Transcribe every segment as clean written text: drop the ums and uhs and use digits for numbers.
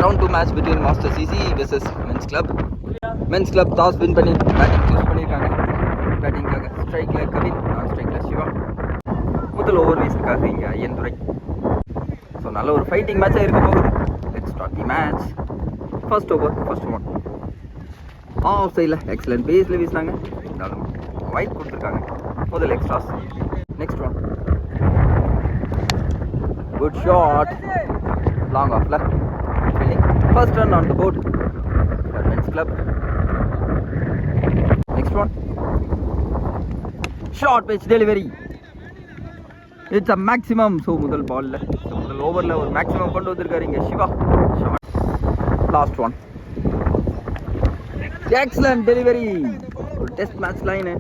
round 2 match between Master CC versus Men's Club. Men's Club toss win பண்ணி batting choose பண்ணியிருக்காங்க. பேட்டிங்காக ஸ்ட்ரைக்கில் கவின், நான் ஸ்ட்ரைக்கில் சிவா. முதல் ஓவர் வீசிருக்காங்க இங்கே ஐயன்துறை. ஸோ நல்ல ஒரு ஃபைட்டிங் மேட்சாக இருக்க போகுது. Let's start the match. First over, first one off சைடில் எக்ஸலன்ட் பேஸில் வீசினாங்க. இருந்தாலும் ஒயிட் கொடுத்துருக்காங்க. முதல் extras. Next one good shot, long ஆஃப்ல fielding. First run on the board for Men's Club. Next one, short pitch delivery. It's a maximum. So முதல் பால்ல, முதல் ஓவர்ல ஒரு மேக்ஸிமம் கொண்டு வந்திருக்காரு இங்க Siva. Last one, excellent delivery. ஒரு test match line.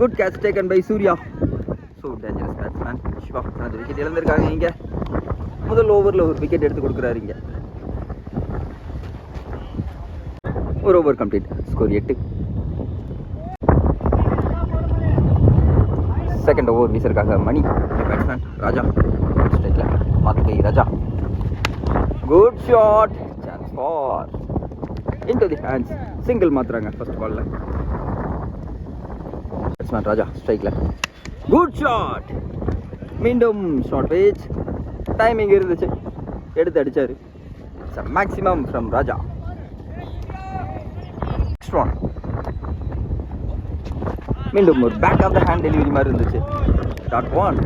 Good catch taken by Surya. So dangerous batsman Siva. அந்த விக்கெட் இழந்திருக்காங்க இங்க. முதல் ஓவரில் ஒரு விக்கெட் எடுத்து கொடுக்குறாரு இங்கே. ஒரு over complete, score 8. Second over வீசருக்காக மணி, பேட்ஸ்மேன் ராஜா ஸ்ட்ரைக்கில் மாத்துகை Raja. Good shot, chance for into the hands. Single மாத்துறாங்க ஃபர்ஸ்ட் பால்ல. பேட்ஸ்மேன் ராஜா ஸ்ட்ரைக்கில். குட் ஷாட், மீண்டும் ஷார்ட் பேஜ். டைமிங் இருந்துச்சு, எடுத்து அடிச்சாரு. It's a maximum from Raja. Next one, மீண்டும் ஒரு back of the hand delivery மாதிரி இருந்துச்சு. Dot one.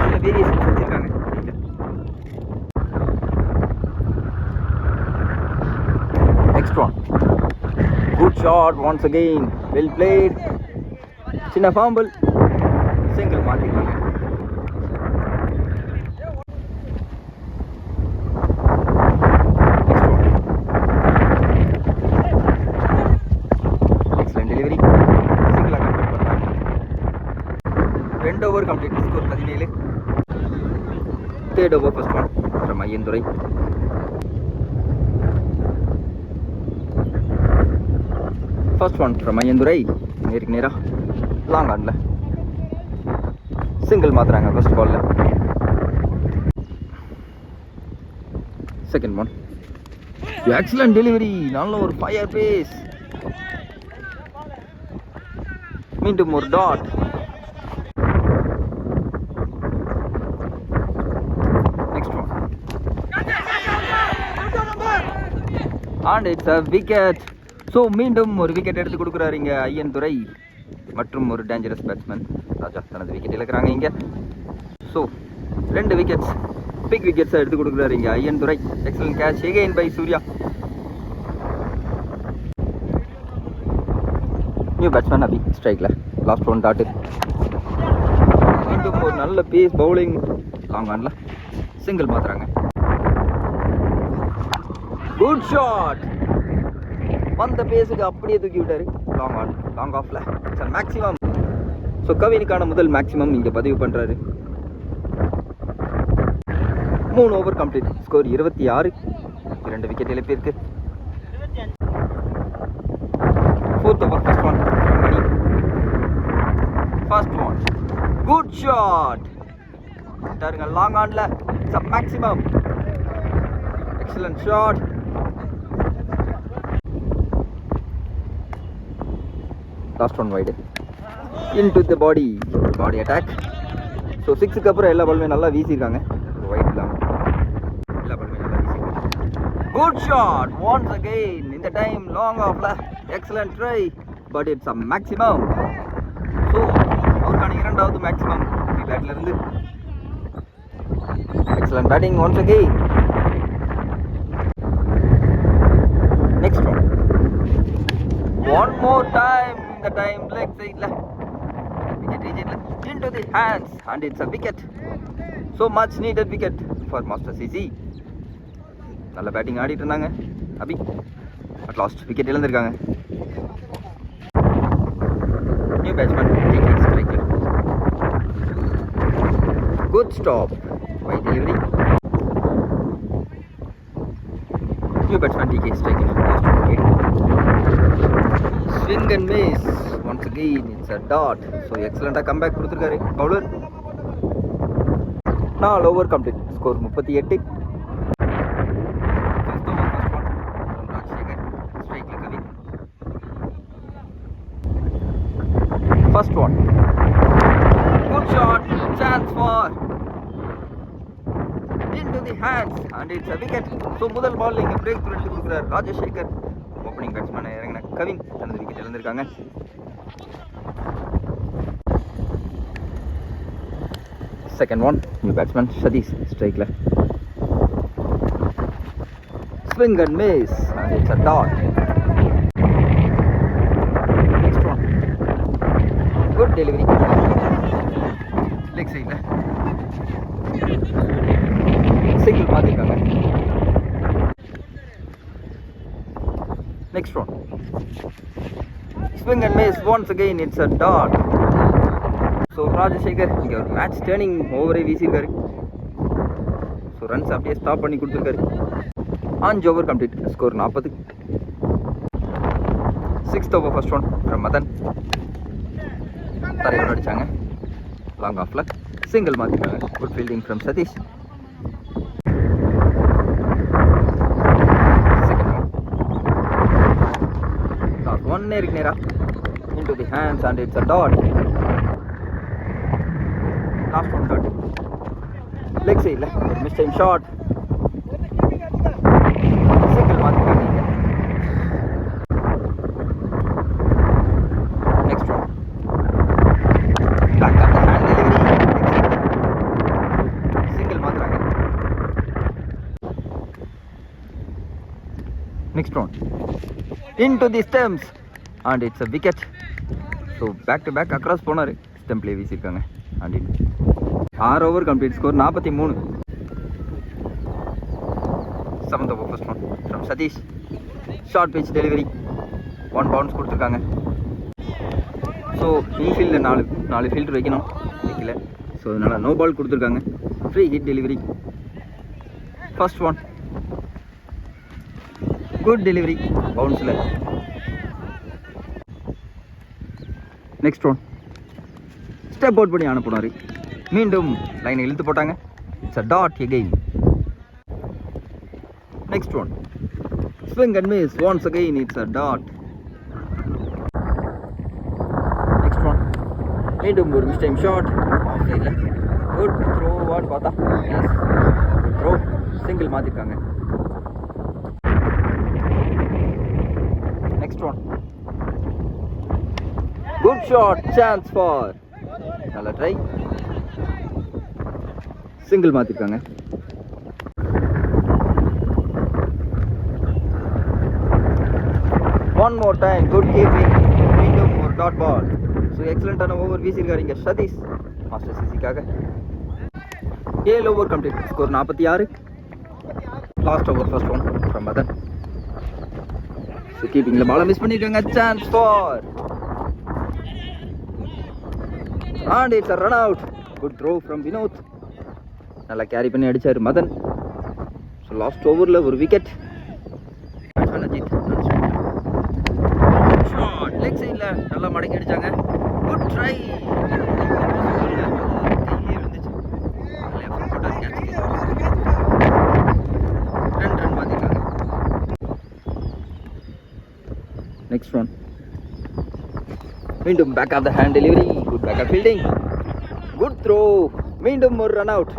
நல்ல வேரியேஷன் வச்சிருக்காங்க. Next one, good shot once again, well played. சின்ன ஃபாம்பிள், சிங்கிள் மாட்டிருக்காங்க. Over complete, score 17. Third over first one from Ayyanthurai. First one from Ayyanthurai. நேருக்கு நேராக லாங் ஆன்ல சிங்கிள் மாத்துறாங்க ஃபர்ஸ்ட் பால்ல. செகண்ட் ஒன், எக்ஸலன்ட் டெலிவரி, நல்ல ஒரு ஃபயர் பேஸ். மீண்டும் ஒரு dot. And it's a wicket. So மீண்டும் ஒரு விக்கெட் எடுத்து கொடுக்குறாரு இங்கே ஐயன்துறை. மற்றும் ஒரு டேஞ்சரஸ் பேட்ஸ்மேன் ராஜா தனது விக்கெட் இழக்கிறாங்க இங்கே. ஸோ 2 விக்கெட்ஸ், பிக் விக்கெட்ஸாக எடுத்து கொடுக்குறாரு இங்கே Ayyanthurai. Excellent catch again by Surya. New batsman Abhi ஸ்ட்ரைக்கில். Last one dot. மீண்டும் ஒரு நல்ல பேஸ் பவுலிங், லாங் ஆன்ல சிங்கிள் மாத்துறாங்க. குட் ஷாட், வந்த பேஸுக்கு அப்படியே தூக்கி விட்டாரு. லாங் ஆன், லாங் ஆஃப்ல இட்ஸ் மேக்ஸிமம். ஸோ கவினுக்கான முதல் மேக்ஸிமம் இங்கே பதிவு பண்ணுறாரு. 3 ஓவர் கம்ப்ளீட், ஸ்கோர் 26. 2 விக்கெட் இழப்பிற்கு. Fourth over first one Mani. First one, good shot. பாருங்க லாங் ஆன்ல it's maximum. Excellent shot. Last one wide, into the body attack. So 6க்கு அப்புறம் எல்லா பாலுமே நல்லா வீசியிருக்காங்க. வைட் இல்லாமல் எல்லா பாலுமே நல்லா வீசியிருக்காங்க. குட் ஷாட் ஒன்ஸ் அகெயின், இந்த டைம் லாங் ஆஃப்ல excellent try, but it's a maximum. So அவருக்கான 2வது மேக்ஸிமம் பேட்ல இருந்து. Excellent batting once again. Next one, one more time. The time leg side wicket into the hands, and it's a wicket. So much needed wicket for Master CC. நல்ல batting ஆடிட்டு இருந்தாங்க Abhi. At last wicket இழந்திருக்காங்க. New batsman taking strike. Good stop, wide delivery. New batsman DK striking. Swing and miss. Once again, it's a dot. So excellent comeback கொடுத்திருக்காரு bowler. 4 over complete, score 38. First one. Good shot. Chance for. Into the hands. And it's a wicket. So, முதல் பால் இங்கே break through எடுத்து கொடுக்குறார் Rajasekar. Opening பேட்ஸ்மேனை இறங்கின கவின் தனது wicket இழந்திருக்காங்க. Second one, new batsman Sadish strikeல. Swing and miss, and it's a dot. Next one, good delivery. Leg sideல single மாத்திருக்காங்க. Next one, swing and miss once again. It's a dot. So Rajasekar இங்கே ஒரு match turning ஓவரே வீசியிருக்காரு. So runs அப்படியே stop பண்ணி கொடுத்துருக்காரு. 5 over complete, score 40. 6th over first one from Madan. தரையோட அடித்தாங்க. Long ஆஃபில் சிங்கிள் மாற்றிருக்காங்க. Good fielding from Sathish. Second one ஒன்னே இருக்கு நேரா. Into the hands and it's a dot. Last one dot. Leg side ஒரு மிஸ் டைம் ஷாட். சிங்கிள் மாத்திருக்காங்க இங்க. Next one. Back up the hand delivery. Single மாத்துறாங்க. Next one. Into the stumps and it's a wicket. So back to back across போனாரு. Stump play வீசிருக்காங்க. And 6 over complete, score 43. 7th over first one from Sathish. Short pitch delivery. 1 bounce கொடுத்துருக்காங்க. So இன்ஃபீல்டில் 4 fielder வைக்கணும், வைக்கல. So அதனால் no ball கொடுத்துருக்காங்க. Free hit delivery. First one good delivery பவுன்ஸில். Next one step out பண்ணி அனுப்புனார். மீண்டும் லைனை இழுத்து போட்டாங்க. It's a dot again. Next one swing and miss once again. It's a dot. Next one மீண்டும் ஒரு மிஸ் டைம் ஷாட். ஆஃப் சைடில் குட் த்ரோ வாட் பார்த்தா எஸ் குட் த்ரோ. சிங்கிள் மாற்றிருக்காங்க. Next one good shot. Chance for. நல்ல try. Single மாற்றிருக்காங்க. One more time good keeping. மீண்டும் ஒரு dot ball. So எக்ஸலண்ட்டான ஓவர் வீசியிருக்காரு இங்கே சதீஷ் மாஸ்டர் சிசிக்காக. 7 over complete, score 46. Last over first one from Madan. So கீப்பிங்கில் பாலை மிஸ் பண்ணியிருக்காங்க. Chance for. And it's a run out. Good throw from Vinod. நல்லா கேரி பண்ணி அடிச்சார் மதன். ஸோ லாஸ்ட் ஓவரில் ஒரு விக்கெட். அஜித் ஷாட் லெக் சைடில் நல்லா மடக்கி அடித்தாங்க. Good try. இருந்துச்சு 2 ரன் மாற்றிருக்காங்க. நெக்ஸ்ட் ஒன் மீண்டும் back of the hand delivery. Good back of fielding. Good throw. மீண்டும் ஒரு ரன் அவுட்.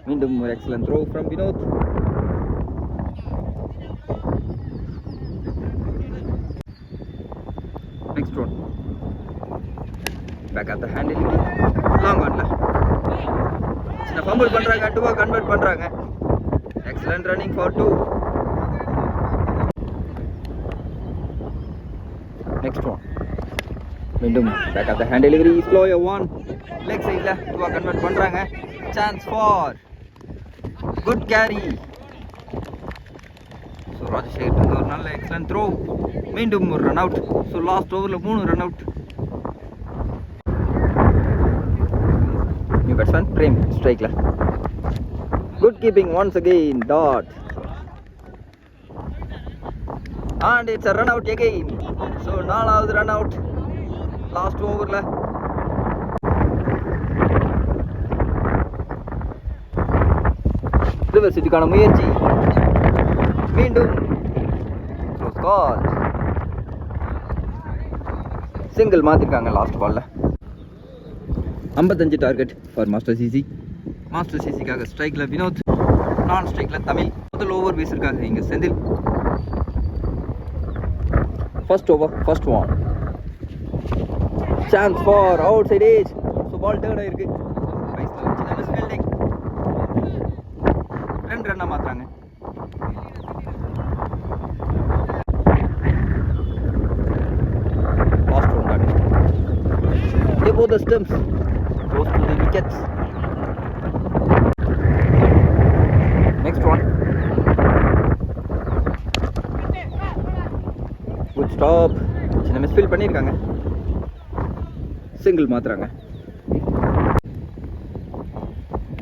மீண்டும் ஒரு excellent throw from Vinod. Next one back of the hand delivery. Long ஆன்ல சின்ன ஃபம்பிள் பண்ணுறாங்க. 2 கன்வெர்ட் பண்ணுறாங்க. Excellent running for 2. Next one மீண்டும் back of the hand delivery. Slow 1 leg சைடில் 2 கன்வெர்ட் பண்ணுறாங்க. Chance for. Good carry. So Rajasekar வந்து ஒரு நல்ல எக்ஸலன்ட் த்ரோ. மீண்டும் ஒரு ரன் அவுட். ஸோ லாஸ்ட் ஓவரில் 3 run out. New batsman Prem ஸ்ட்ரைக்கில். Good keeping once again. Dot. And it's a run out again. So 4வது ரன் அவுட் லாஸ்ட் ஓவரில். ரிவர்ஸ் இதுக்கான முயற்சி. மீண்டும் சிங்கிள் மாற்றிருக்காங்க லாஸ்ட் பாலில். 55 target for master CC. Master சிசிக்காக ஸ்ட்ரைக்கில் வினோத், நான் ஸ்ட்ரைக்கில் தமிழ். முதல் ஓவர் வீசிருக்காங்க இங்கே Senthil. First over first one, chance for outside edge. So ball turn ஆயிருக்கு. சின்ன மிஸ் ஃபீல்டிங். 2 ரன்னாக மாற்றுறாங்க. Last one dot above the stumps, close to the wickets. Next one, good stop. சின்ன மிஸ் ஃபீல் பண்ணியிருக்காங்க. சிங்கிள் மாத்துறாங்க.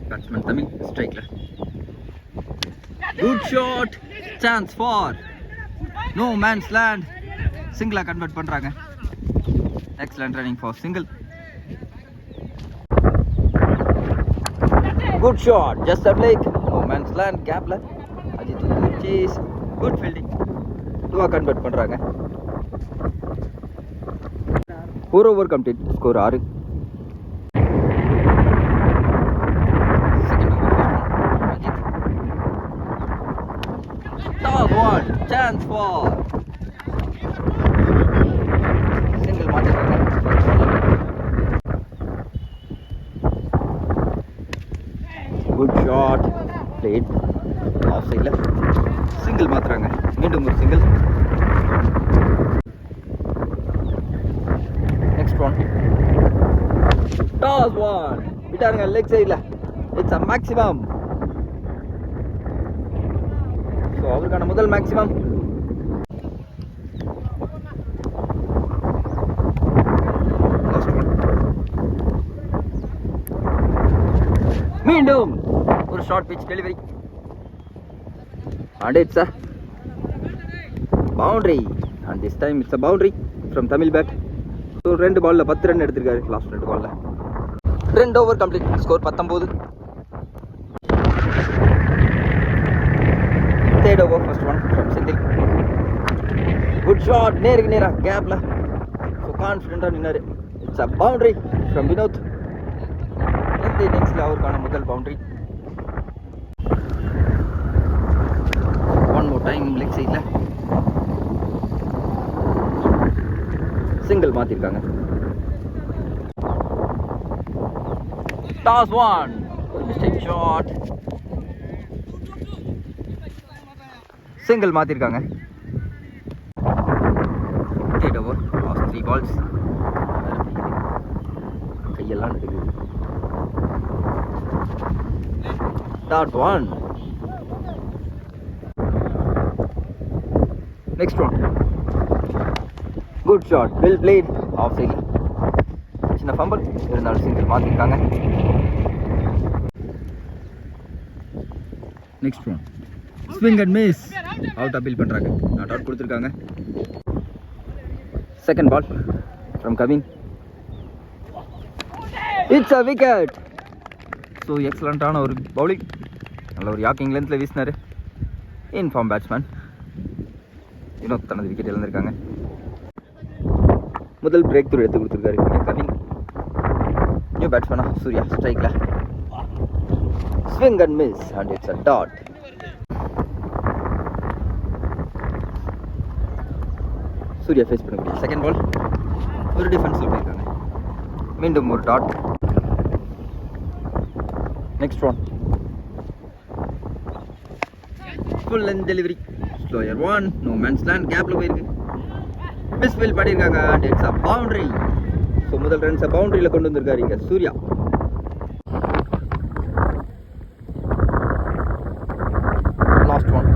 Batsman Tamil ஸ்ட்ரைக்ல. Good shot, chance for no man's land. சிங்கிளா convert பண்றாங்க. Excellent running for single. Good shot, just a flick, no man's land. கேப்ல Ajith chase, good fielding. 2 convert பண்றாங்க. ஒரு over complete, score 6. Top one, chance for single மாத்திட்டாங்க. Good shot, played off sideல. Single மாத்துறாங்க. மீண்டும் ஒரு single. Next one, toss one விட்டாருங்க leg சைடுல. It's a maximum. ஸோ அவருக்கான முதல் மேக்ஸிமம். மீண்டும் ஒரு short pitch delivery and it's a boundary, and this time it's a boundary from Tamil bat. So 2 பால்ல 10 ரன் எடுத்திருக்காரு. லாஸ்ட் 2 பால்ல 2 over complete, score 19. Third over first one from Senthil. Good shot, நேருக்கு நேரா கேப்ல. ஸோ கான்ஃபிடென்ட்டாக நின்னாரு. It's a boundary from Vinod. இந்த இன்னிங்ஸில் அவருக்கான முதல் boundary. One more time leg சைடில் சிங்கிள் மாற்றிருக்காங்க. டாஸ் ஒன், ஒரு மிஸ்டேக் ஷாட். சிங்கிள் மாற்றிருக்காங்க. Third over last 3 balls. கையெல்லாம் எடுக்குது. Dot one. Next one, good shot, well played. Off சைடில் சின்ன ஃபம்பிள் இருந்தாலும் சிங்கிள் மாற்றிருக்காங்க. Next one, swing and miss. Out appeal பண்ணுறாங்க. நாட் அவுட் கொடுத்துருக்காங்க. Second ball from Kavin. It's a wicket. So எக்ஸலண்ட்டான ஒரு பவுலிங். நல்ல ஒரு யாக்கிங் லென்த்தில் வீசினார். இன்ஃபார்ம் பேட்ஸ்மேன் வினோத் தனது விக்கெட் இழந்திருக்காங்க. முதல் பிரேக் த்ரூ எடுத்து கொடுத்துருக்காரு இங்கே கவின். நியூ பேட்ஸ்மேனா சூர்யா ஸ்ட்ரைக்கில். Swing and miss and it's a dot. Surya face பண்ணக்கூடிய செகண்ட் பால். ஒரு டிஃபென்ஸில் போயிருக்காங்க. மீண்டும் ஒரு dot. Next one, full length delivery. Slower one, no man's land. கேப்ல போயிருக்கு. மிஸ் ஃபீல் பண்ணியிருக்காங்க. And it's a boundary. So முதல் ரன்ஸை பவுண்டரியில் கொண்டு வந்திருக்காரு இங்கே Surya. Last one,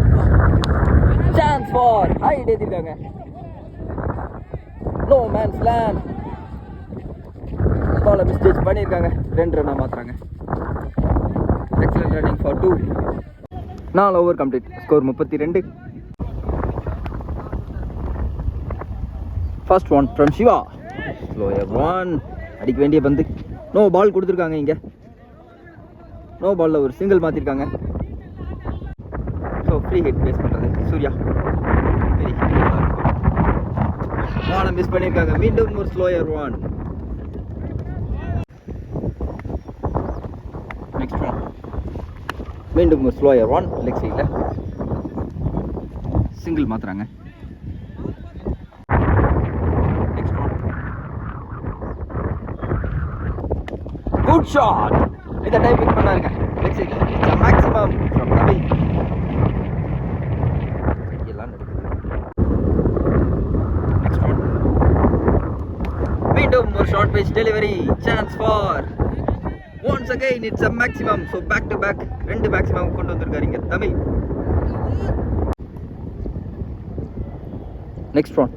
chance for height ஏற்றிருக்காங்க. No man's land. பாலை மிஸ்டேக் பண்ணியிருக்காங்க. 2 ரன்னாக மாற்றுறாங்க. Excellent running for 2. 4 over complete, score 32. First one from Siva. Slower one, அடிக்க வேண்டிய பந்து. நோ பால் கொடுத்துருக்காங்க இங்கே. நோ பாலில் ஒரு சிங்கிள் மாற்றிருக்காங்க. ஸோ ஃப்ரீ ஹிட் பேஸ் பண்ணுறது சூர்யா. வெரி பாலை மிஸ் பண்ணியிருக்காங்க. மீண்டும் ஒரு ஸ்லோயர் ஒன். மீண்டும் ஸ்லோயர் ஒன் லெக் சைடில் சிங்கிள் மாற்றுறாங்க. Next one good shot. இந்த டைம் பிக் பண்ணாருங்க லெக் சைடில். It's maximum from Tamil. எல்லாம் நடக்குது. நெக்ஸ்ட் ஒன் மீண்டும் ஒரு short pace delivery. Chance for once again it's a maximum. So back to back ரெண்டு மேக்ஸிமம் கொண்டு வந்திருக்காரு இங்க தமிழ். நெக்ஸ்ட் ஒன்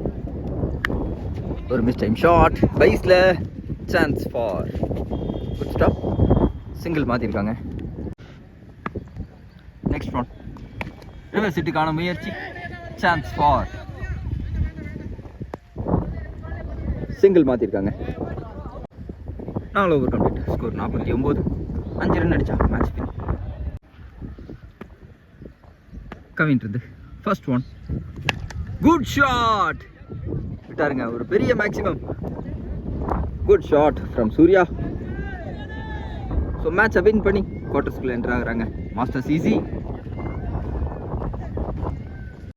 ஒரு மிஸ் டைம் ஷாட் பைஸ்ல. Chance for good stop. Single மாத்திருக்காங்க. நெக்ஸ்ட் ஒன் ரிவர்ஸ் ஹிட்டுக்கான முயற்சி. சான்ஸ் ஃபார் சிங்கிள் மாத்திருக்காங்க. 4 ஓவர் கம்ப்ளீட். ஸ்கோர் 49. 5 ரன் அடிச்சா மேட்ச் வின். கவின் இருந்து ஃபர்ஸ்ட் ஒன் குட் ஷாட் விட்டாருங்க. ஒரு பெரிய maximum. Good shot from Surya. So மேட்சை வின் பண்ணி குவார்டர்ஸ்குள்ளே என்ட்ரு ஆகுறாங்க மாஸ்டர் சிசி.